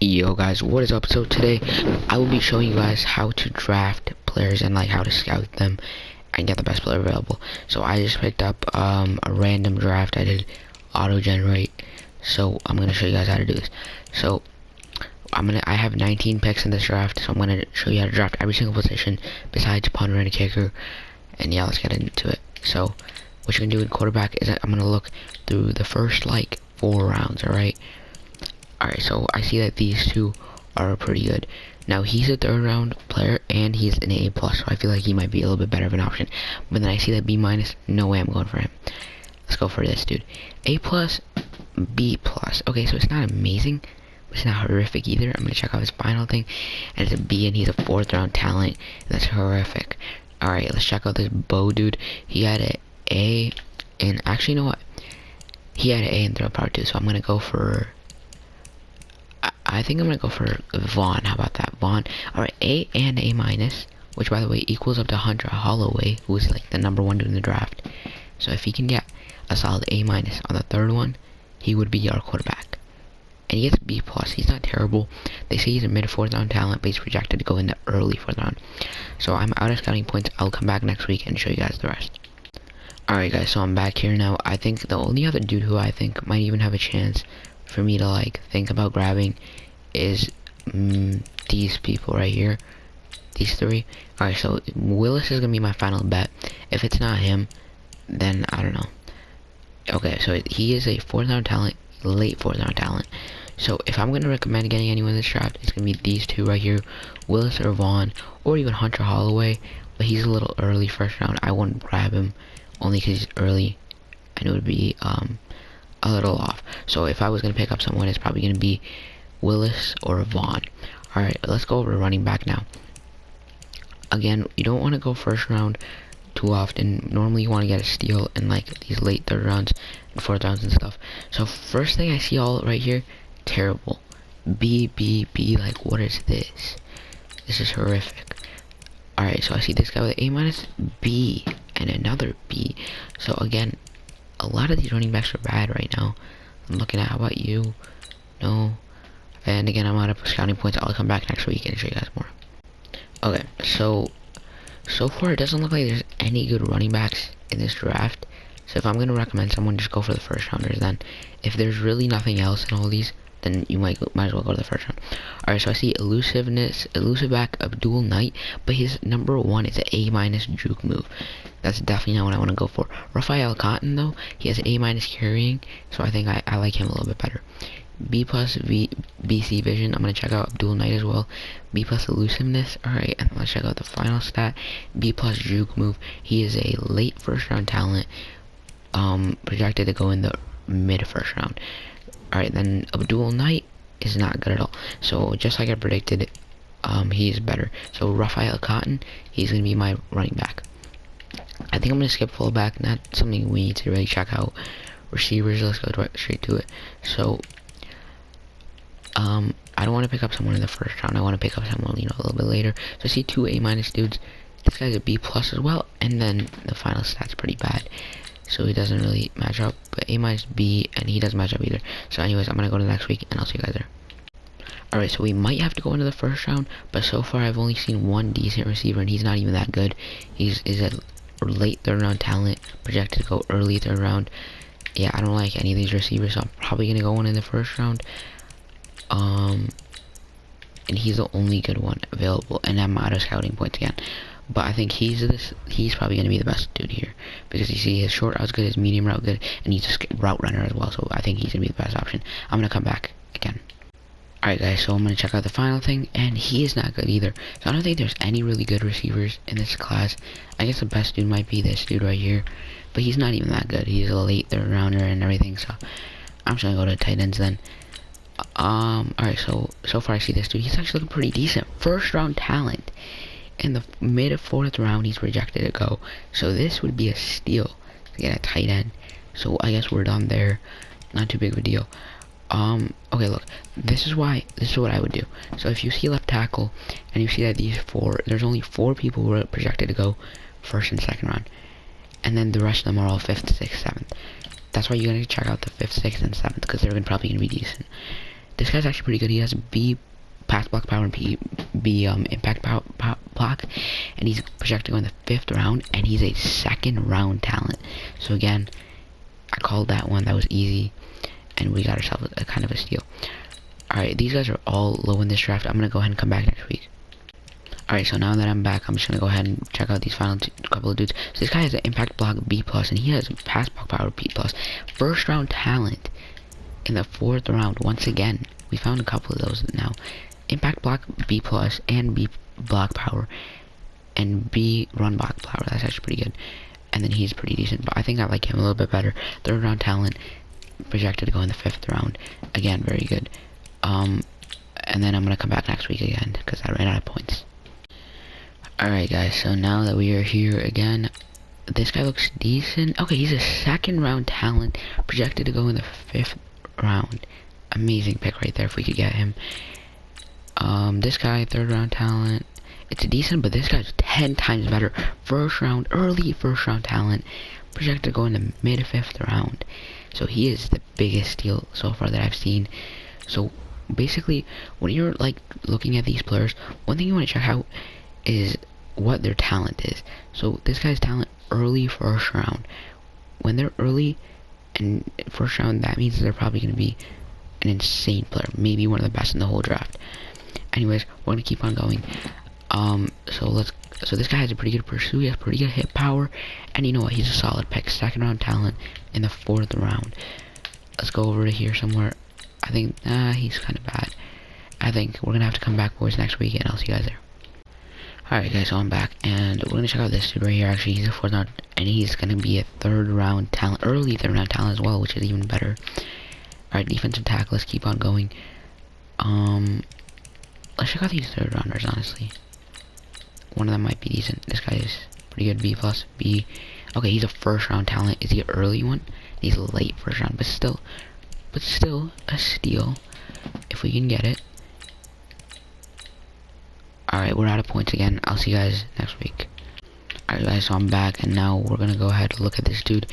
Yo guys, what is up? So today I will be showing you guys how to draft players and like how to scout them and get the best player available. So I just picked up a random draft. I did auto generate, so I'm gonna show you guys how to do this. So I have 19 picks in this draft, so I'm gonna show you how to draft every single position besides punter and kicker. And yeah, let's get into it. So what you're gonna do in quarterback is I'm gonna look through the first like 4 rounds. Alright, so I see that these two are pretty good. Now, he's a 3rd round player, and he's an A+, so I feel like he might be a little bit better of an option. But then I see that B-, no way I'm going for him. Let's go for this dude. A+, B+. Okay, so it's not amazing, but it's not horrific either. I'm going to check out his final thing, and it's a B, and he's a 4th round talent. That's horrific. Alright, let's check out this Bo dude. He had an A, and actually, you know what? He had an A in throw power too, so I'm going to go for... I think I'm gonna go for Vaughn. How about that, Vaughn? Alright, A and A-, which by the way equals up to Hunter Holloway, who's like the #1 dude in the draft. So if he can get a solid A- on the 3rd one, he would be our quarterback. And he gets B+. He's not terrible. They say he's a mid 4th round talent, but he's projected to go in the early 4th round. So I'm out of scouting points. I'll come back next week and show you guys the rest. Alright guys, so I'm back here now. I think the only other dude who I think might even have a chance for me to like think about grabbing is these people right here, these 3. Alright, so Willis is gonna be my final bet. If it's not him, then I don't know. Okay, so he is a 4th round talent, late 4th round talent. So if I'm gonna recommend getting anyone in this draft, it's gonna be these 2 right here, Willis or Vaughn, or even Hunter Holloway. But he's a little early 1st round. I wouldn't grab him only because he's early, and it would be a little off. So if I was gonna pick up someone, it's probably gonna be Willis or Vaughn. Alright, let's go over running back now. Again, you don't want to go 1st round too often. Normally you want to get a steal in like these late 3rd rounds and 4th rounds and stuff. So first thing I see all right here, terrible. B, like what is this? This is horrific. Alright, so I see this guy with A-, B, and another B. So again, a lot of these running backs are bad right now. I'm looking at, how about you? No. And again, I'm out of scouting points. I'll come back next week and show you guys more. Okay, so far it doesn't look like there's any good running backs in this draft. So if I'm going to recommend someone, just go for the 1st rounders then. If there's really nothing else in all these, then you might as well go to the 1st round. Alright, so I see elusive back Abdul Knight, but his +1 is an A- juke move. That's definitely not what I want to go for. Raphael Cotton though, he has A- carrying, so I think I like him a little bit better. B+ BC vision. I'm gonna check out Abdul Knight as well. B+ elusiveness. Alright, and let's check out the final stat. B+ juke move. He is a late 1st round talent, projected to go in the mid 1st round. Alright, then Abdul Knight is not good at all. So just like I predicted, he's better. So Raphael Cotton, he's gonna be my running back. I think I'm gonna skip fullback. Not something we need to really check out. Receivers, let's go straight to it. So I don't want to pick up someone in the 1st round. I want to pick up someone, a little bit later. So I see 2 A- dudes. This guy's a B+ as well, and then the final stat's pretty bad, so he doesn't really match up. But A- B, and he doesn't match up either. So anyways, I'm gonna go to next week, and I'll see you guys there. Alright, so we might have to go into the 1st round, but so far I've only seen 1 decent receiver, and he's not even that good. He's a late 3rd round talent, projected to go early 3rd round. Yeah, I don't like any of these receivers, so I'm probably gonna go one in the 1st round. And he's the only good one available, and I'm out of scouting points again. But I think he's probably gonna be the best dude here, because you see his short route good, his medium route good, and he's a route runner as well. So I think he's gonna be the best option. I'm gonna come back again. Alright guys, so I'm gonna check out the final thing, and he is not good either. So I don't think there's any really good receivers in this class. I guess the best dude might be this dude right here, but he's not even that good. He's a late 3rd rounder and everything, so I'm just gonna go to tight ends then. Alright, so far I see this dude. He's actually looking pretty decent. 1st round talent. In the mid 4th round, he's projected to go. So this would be a steal to get a tight end. So I guess we're done there. Not too big of a deal. Okay, look. This is what I would do. So if you see left tackle, and you see that there's only 4 people who are projected to go 1st and 2nd round. And then the rest of them are all 5th, 6th, 7th. That's why you're gonna check out the 5th, 6th, and 7th, because they're probably gonna be decent. This guy's actually pretty good. He has B pass block power and B impact block, and he's projected to go in the 5th round, and he's a 2nd round talent. So again, I called that one. That was easy, and we got ourselves a kind of a steal. Alright, these guys are all low in this draft. I'm gonna go ahead and come back next week. Alright, so now that I'm back, I'm just gonna go ahead and check out these final couple of dudes. So this guy has an impact block B+, and he has pass block power B+. 1st round talent in the 4th round. Once again, we found a couple of those now. Impact block B+, and B block power, and B run block power. That's actually pretty good. And then he's pretty decent, but I think I like him a little bit better. 3rd round talent, projected to go in the 5th round. Again, very good. And then I'm gonna come back next week again because I ran out of points. Alright guys, so now that we are here again, this guy looks decent. Okay, he's a 2nd round talent, projected to go in the 5th round. Amazing pick right there if we could get him. This guy, 3rd round talent. It's decent, but this guy's 10 times better. 1st round, early 1st round talent, projected to go in the mid 5th round. So he is the biggest steal so far that I've seen. So basically, when you're like looking at these players, one thing you want to check out is what their talent is. So this guy's talent, early 1st round. When they're early and 1st round, that means they're probably going to be an insane player, maybe one of the best in the whole draft. Anyways, we're gonna keep on going. So this guy has a pretty good pursuit, he has pretty good hit power, and you know what, he's a solid pick. 2nd round talent in the 4th round. Let's go over to here somewhere. I think he's kind of bad. I think we're gonna have to come back, boys, next week, and I'll see you guys there. Alright guys, so I'm back, and we're gonna check out this dude right here. Actually, he's a 4th round, and he's gonna be a 3rd round talent, early 3rd round talent as well, which is even better. Alright, defensive tackle, let's keep on going. Let's check out these 3rd rounders, honestly. One of them might be decent. This guy is pretty good, B+, B. Okay, he's a 1st round talent. Is he an early one? He's a late 1st round, but still a steal if we can get it. Alright, we're out of points again. I'll see you guys next week. Alright guys, so I'm back, and now we're gonna go ahead and look at this dude.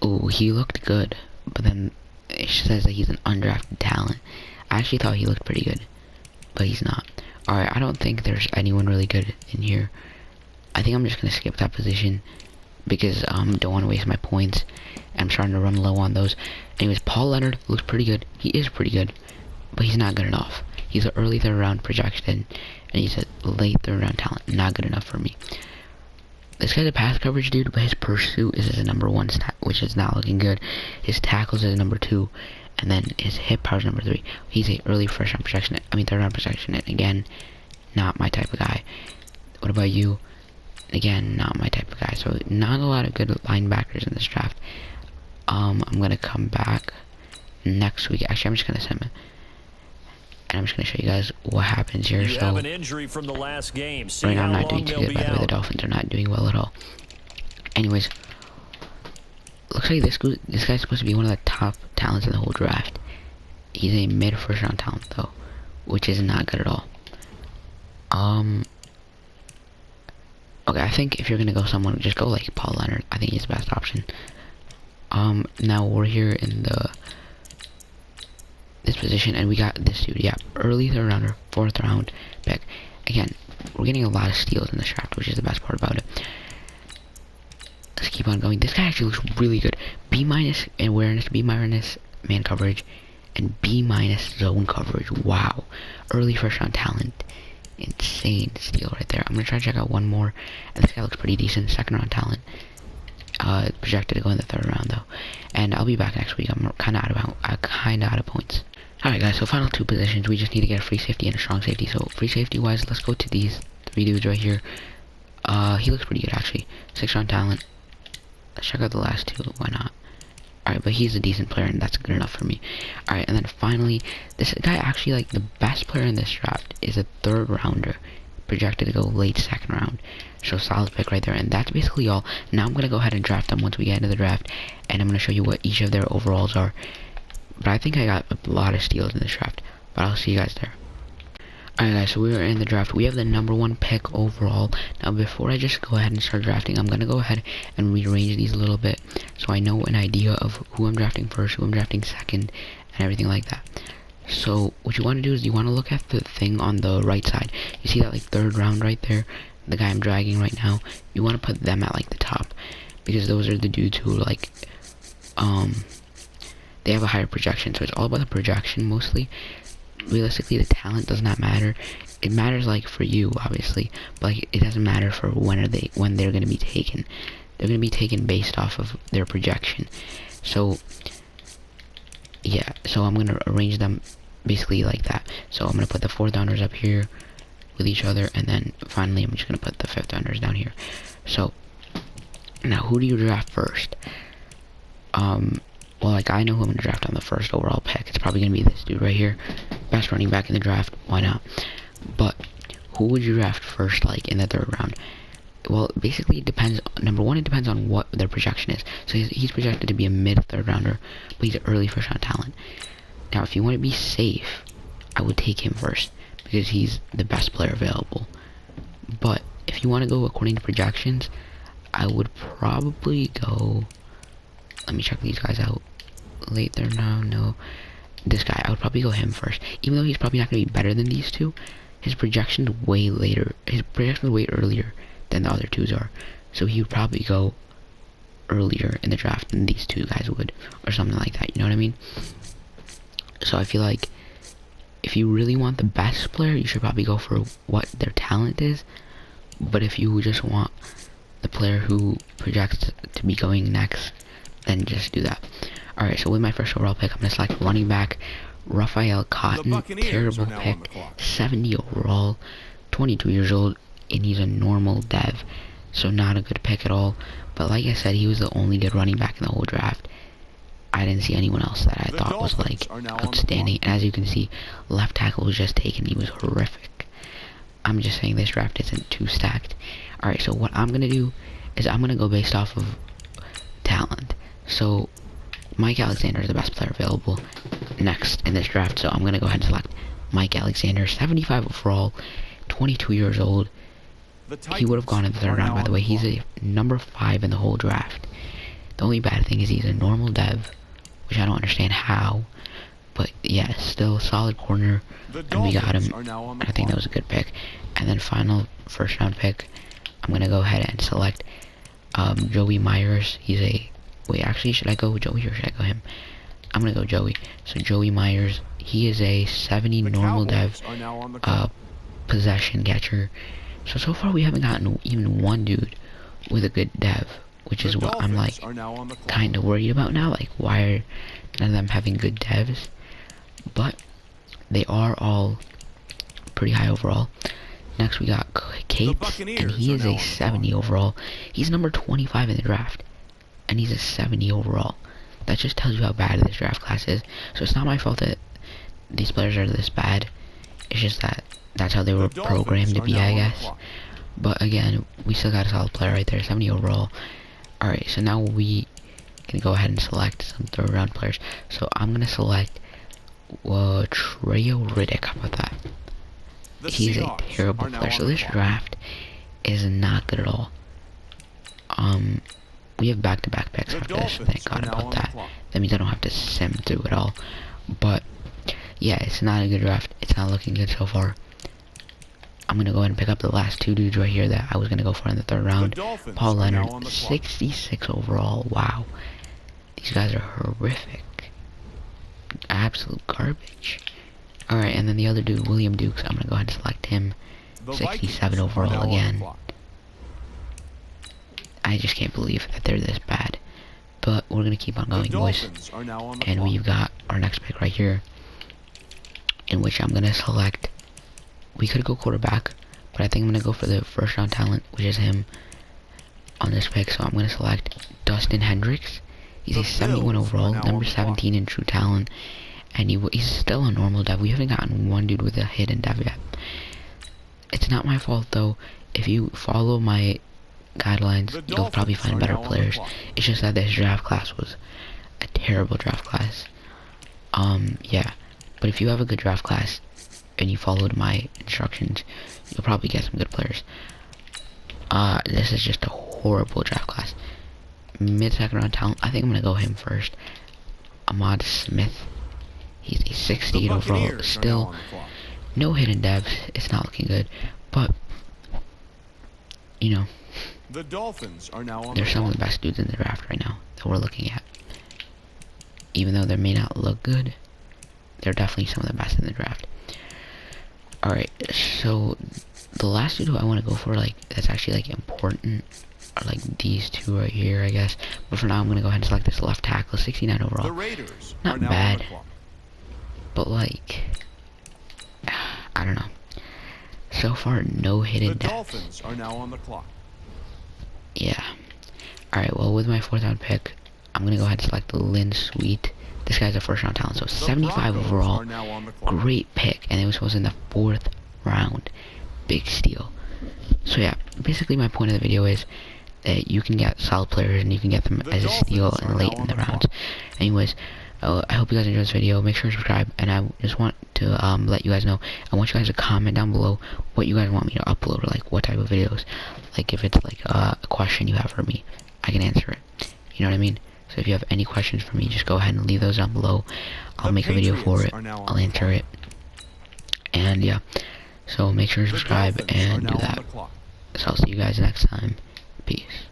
Oh, he looked good, but then it says that he's an undrafted talent. I actually thought he looked pretty good, but he's not. Alright, I don't think there's anyone really good in here. I think I'm just gonna skip that position because don't want to waste my points. I'm starting to run low on those. Anyways, Paul Leonard looks pretty good. He is pretty good, but he's not good enough. He's an early 3rd round projection, and he's a late 3rd round talent. Not good enough for me. This guy's a pass coverage dude, but his pursuit is his number 1 stat, which is not looking good. His tackles is number 2, and then his hit power is number 3. He's a early 1st round projection. 3rd round projection. And again, not my type of guy. What about you? Again, not my type of guy. So not a lot of good linebackers in this draft. I'm gonna come back next week. Actually, I'm just gonna send him. And I'm just gonna show you guys what happens here. You have an injury from the last game. See right now, I'm how not doing too good. By the way, the Dolphins are not doing well at all. Anyways, looks like this guy's supposed to be one of the top talents in the whole draft. He's a mid 1st round talent though, which is not good at all. Okay, I think if you're gonna go someone, just go like Paul Leonard. I think he's the best option. Now we're here in this position, and we got this dude. Yeah, early 3rd rounder, 4th round pick. Again, we're getting a lot of steals in this draft, which is the best part about it. Let's keep on going. This guy actually looks really good. B- awareness, B- man coverage, and B- zone coverage. Wow, early 1st round talent. Insane steal right there. I'm gonna try to check out one more, and this guy looks pretty decent. 2nd round talent. Projected to go in the 3rd round though, and I'll be back next week. I'm kind of out of points. Alright guys, so final 2 positions. We just need to get a free safety and a strong safety. So free safety wise, let's go to these 3 dudes right here. He looks pretty good actually. 6th round talent. Let's check out the last 2. Why not? Alright, but he's a decent player, and that's good enough for me. Alright, and then finally, this guy actually, like, the best player in this draft is a 3rd rounder, projected to go late 2nd round. So solid pick right there, and that's basically all. Now I'm going to go ahead and draft them once we get into the draft, and I'm going to show you what each of their overalls are. But I think I got a lot of steals in this draft, but I'll see you guys there. Alright guys, so we are in the draft. We have the number 1 pick overall. Now before I just go ahead and start drafting, I'm going to go ahead and rearrange these a little bit so I know an idea of who I'm drafting first, who I'm drafting second, and everything like that. So what you want to do is you want to look at the thing on the right side. You see that like third round right there, the guy I'm dragging right now. You want to put them at like the top, because those are the dudes who like they have a higher projection. So it's all about the projection mostly. Realistically, the talent does not matter. It matters like for you obviously, but like, it doesn't matter for when they're going to be taken. They're going to be taken based off of their projection. So yeah, so I'm going to arrange them basically like that. So I'm going to put the 4th rounders up here with each other, and then finally I'm just going to put the 5th rounders down here. So now who do you draft first? Well, like, I know who I'm going to draft on the first overall pick. It's probably going to be this dude right here. Best running back in the draft. Why not? But who would you draft first, like, in the 3rd round? Well, basically, it depends. Number one, it depends on what their projection is. So he's projected to be a mid-3rd rounder, but he's an early first-round talent. Now, if you want to be safe, I would take him first, because he's the best player available. But if you want to go according to projections, I would probably go... Let me check these guys out. Late 3rd round, no. This guy, I would probably go him first. Even though he's probably not going to be better than these two, his projection's way later. His projection's way earlier than the other twos are. So he would probably go earlier in the draft than these two guys would, or something like that, you know what I mean? So I feel like if you really want the best player, you should probably go for what their talent is. But if you just want the player who projects to be going next, then just do that. Alright, so with my first overall pick, I'm going to select running back Raphael Cotton. Terrible pick. 70 overall, 22 years old, and he's a normal dev. So not a good pick at all. But like I said, he was the only good running back in the whole draft. I didn't see anyone else that I thought was like outstanding. And as you can see, left tackle was just taken. He was horrific. I'm just saying this draft isn't too stacked. Alright, so what I'm going to do is I'm going to go based off of talent. So Mike Alexander is the best player available next in this draft. So I'm going to go ahead and select Mike Alexander, 75 overall, 22 years old. He would have gone in the 3rd round, by the way. He's a number 5 in the whole draft. The only bad thing is he's a normal dev, which I don't understand how. But yeah, still solid corner, and we got him. And I think that was a good pick. And then final 1st round pick, I'm going to go ahead and select Joey Myers. He's a... Wait, actually, should I go Joey or should I go him? I'm going to go Joey. So Joey Myers, he is a 70 normal dev possession catcher. So far we haven't gotten even one dude with a good dev, which is what I'm like kind of worried about now. Like, why are none of them having good devs? But they are all pretty high overall. Next we got Cates, and he is a 70 overall. He's number 25 in the draft, and he's a 70 overall. That just tells you how bad this draft class is. So it's not my fault that these players are this bad. It's just that that's how they were programmed to be, I guess. But again, we still got a solid player right there, 70 overall. Alright, so now we can go ahead and select some 3rd round players. So I'm going to select Treo Riddick. How about that? He's a terrible player. So this draft is not good at all. We have back-to-back picks after this. Thank God about that. That means I don't have to sim through it all. But yeah, it's not a good draft. It's not looking good so far. I'm going to go ahead and pick up the last 2 dudes right here that I was going to go for in the 3rd round. Paul Leonard, 66 overall. Wow. These guys are horrific. Absolute garbage. Alright, and then the other dude, William Dukes, I'm going to go ahead and select him. 67 overall again. I just can't believe that they're this bad. But we're going to keep on going, boys. And we've got our next pick right here, in which I'm going to select... We could go quarterback, but I think I'm going to go for the 1st round talent, which is him on this pick. So I'm going to select Dustin Hendricks. He's a 71 overall, number 17 in true talent. And he's still a normal dev. We haven't gotten one dude with a hidden dev yet. It's not my fault, though. If you follow my guidelines, you'll probably find better players. It's just that this draft class was a terrible draft class. Yeah. But if you have a good draft class and you followed my instructions, you'll probably get some good players. This is just a horrible draft class. Mid-2nd round talent, I think I'm gonna go him first. Ahmad Smith. He's a The 68 overall. Buccaneers are now Still, on the clock. no hidden depth. It's not looking good. But, you know, The Dolphins are now on they're the some of clock. the best dudes in the draft right now that we're looking at. Even though they may not look good, they're definitely some of the best in the draft. Alright, so the last dude who I want to go for, like, that's actually, like, important are, like, these two right here, I guess. But for now, I'm going to go ahead and select this left tackle, 69 overall. The Raiders Not are now bad. on the clock. But, like, I don't know. So far, no The hidden depth. Dolphins are now on the clock. Yeah. Alright, well, with my 4th round pick, I'm going to go ahead and select Lynn Sweet. This guy's a first round talent, so The 75 Broncos overall. are now on the clock. Great pick, and it was in the 4th round. Big steal. So yeah, basically my point of the video is that you can get solid players and you can get them The as a steal Dolphins are and late now in on the the rounds. Anyways, I hope you guys enjoyed this video. Make sure to subscribe, and I just want to let you guys know. I want you guys to comment down below what you guys want me to upload, or like what type of videos. Like if it's like a question you have for me, I can answer it. You know what I mean? So if you have any questions for me, just go ahead and leave those down below. I'll The make a video for Patriots it. are now on I'll the answer clock. it. And yeah, so make sure to The subscribe Dolphins are and now do on that. the clock. So I'll see you guys next time. Peace.